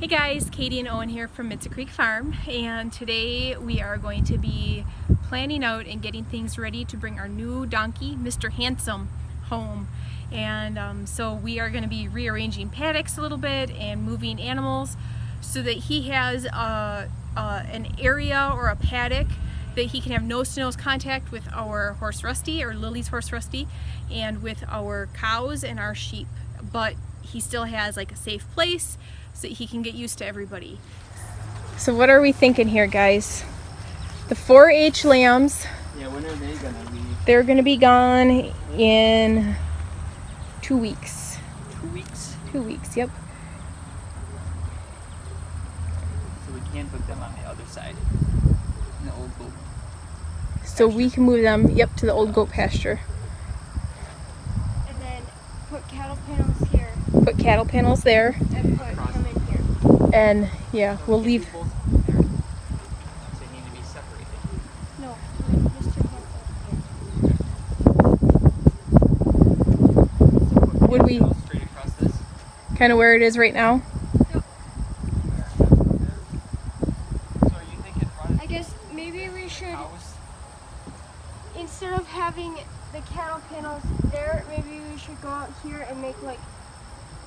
Hey guys, Katie and Owen here from Midsa Creek Farm, and today we are going to be planning out and getting things ready to bring our new donkey, Mr. Handsome, home. And so we are going to be rearranging paddocks a little bit and moving animals so that he has an area or a paddock that he can have nose-to-nose contact with our horse Rusty, or Lily's horse Rusty, and with our cows and our sheep. But he still has like a safe place so that he can get used to everybody. So what are we thinking here, guys? The 4-H lambs. Yeah, when are they gonna leave? They're gonna be gone in 2 weeks. 2 weeks? 2 weeks, yep. So we can put them on the other side, in the old goat. So we can move them, yep, to the old goat pasture. And then put cattle panels here. Put cattle panels there. And put him in here. And yeah, we'll leave. Both of them there. So they need to be separated. No, Mr. Hanson here. Would we Straight across this? kind of where it is right now? Yep. So are you thinking run I guess maybe we should, house? instead of having the cattle panels there, maybe we should go out here and make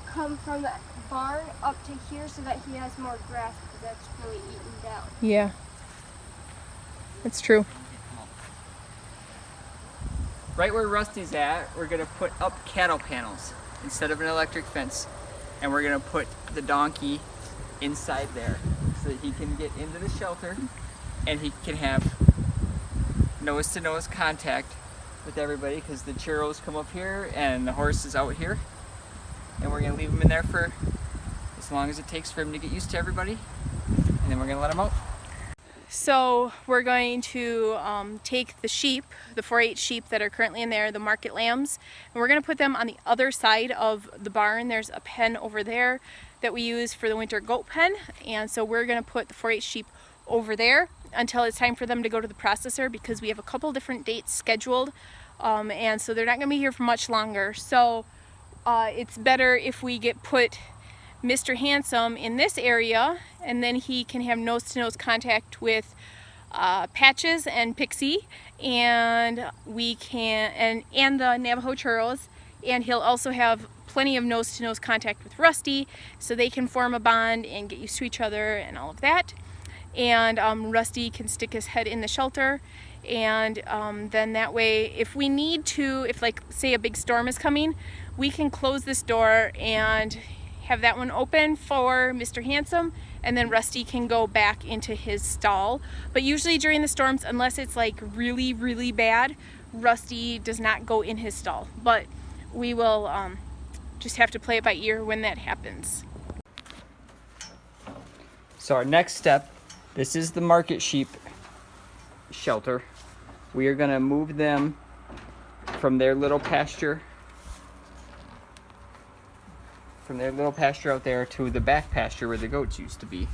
come from the barn up to here so that he has more grass, because that's really eaten down. Yeah, that's true. Right where Rusty's at, we're gonna put up cattle panels instead of an electric fence. And we're gonna put the donkey inside there so that he can get into the shelter and he can have nose-to-nose contact with everybody, because the churros come up here and the horse is out here. And we're gonna leave him in there for as long as it takes for him to get used to everybody, and then we're gonna let him out. So we're going to take the sheep, the 4-H sheep that are currently in there, the market lambs, and we're going to put them on the other side of the barn. There's a pen over there that we use for the winter goat pen, and so we're going to put the 4-H sheep over there until it's time for them to go to the processor, because we have a couple different dates scheduled, and so they're not going to be here for much longer. So it's better if we put Mr. Handsome in this area, and then he can have nose-to-nose contact with Patches and Pixie, and we can and the Navajo churros, and he'll also have plenty of nose-to-nose contact with Rusty, so they can form a bond and get used to each other and all of that. And Rusty can stick his head in the shelter, and then that way, if we need to, if like say a big storm is coming, we can close this door and have that one open for Mr. Handsome, and then Rusty can go back into his stall. But usually during the storms, unless it's like really, really bad, Rusty does not go in his stall. But we will just have to play it by ear when that happens. So our next step, this is the market sheep shelter. We are gonna move them from their little pasture out there to the back pasture where the goats used to be,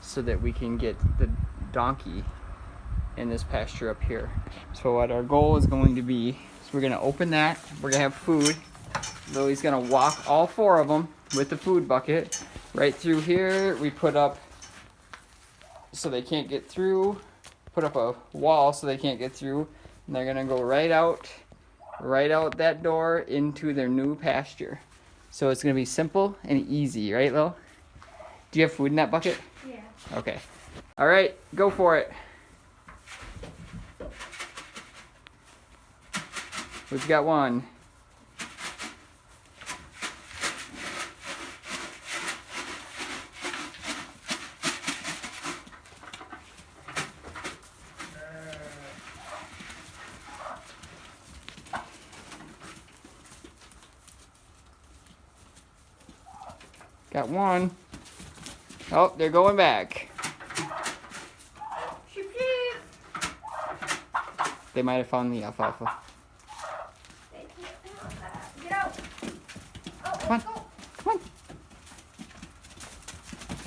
so that we can get the donkey in this pasture up here. So what our goal is going to be is we're going to open that, we're going to have food. Lily's going to walk all 4 of them with the food bucket right through here. We put up so they can't get through, put up a wall so they can't get through, and they're going to go right out that door into their new pasture. So it's going to be simple and easy, right, Lil? Do you have food in that bucket? Yeah. Okay. All right, go for it. We've got one. Got one. Oh, they're going back. They might have found the alfalfa. Get out. Come on. Come on.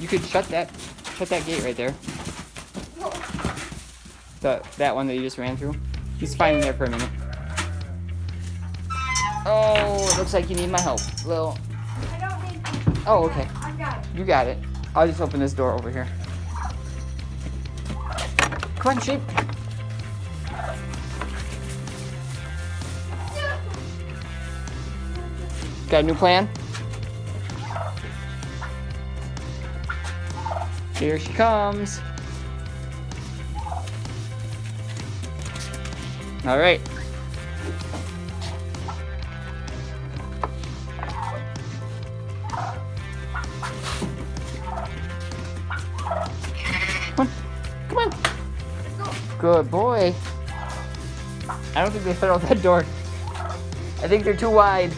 You could shut that gate right there. That one that you just ran through. He's fine in there for a minute. Oh, it looks like you need my help, Lil. I don't need Oh, okay. I got it. You got it. I'll just open this door over here. Come on, sheep. Got a new plan? Here she comes. All right. Come on. Come on. Good boy. I don't think they fit out that door. I think they're too wide.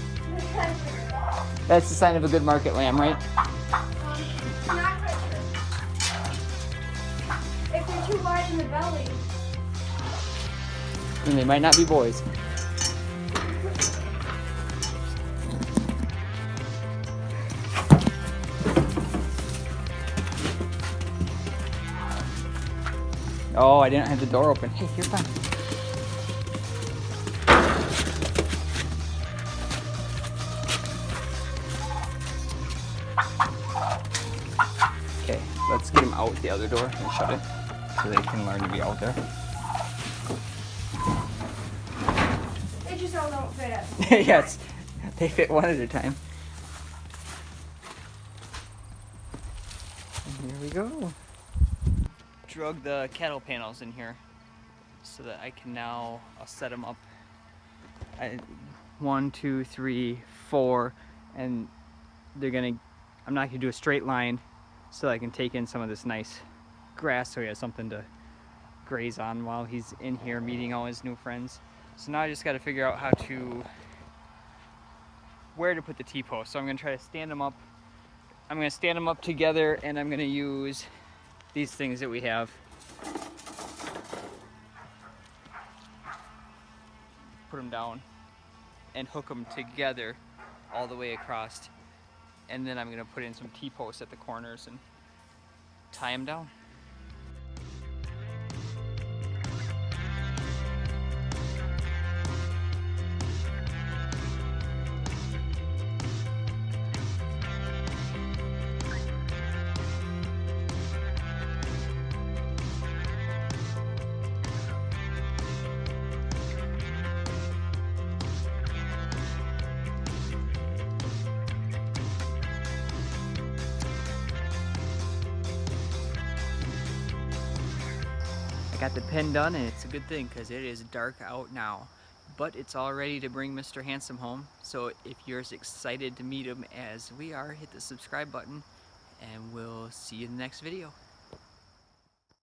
That's the sign of a good market lamb, right? Not quite sure. If they're too wide in the belly. And they might not be boys. Oh, I didn't have the door open. Hey, you're fine. Okay, let's get them out the other door and shut it so they can learn to be out there. They just all don't fit us. Yes, they fit one at a time. And here we go. Drug the cattle panels in here so that I can now, I'll set them up. 1, 2, 3, 4, and they're gonna, I'm not gonna do a straight line so I can take in some of this nice grass so he has something to graze on while he's in here meeting all his new friends. So now I just gotta figure out where to put the T-posts. So I'm gonna try to stand them up. I'm gonna stand them up together, and I'm gonna use these things that we have. Put them down and hook them together all the way across. And then I'm gonna put in some T-posts at the corners and tie them down. I got the pen done, and it's a good thing because it is dark out now, but it's all ready to bring Mr. Handsome home. So if you're as excited to meet him as we are, hit the subscribe button, and we'll see you in the next video.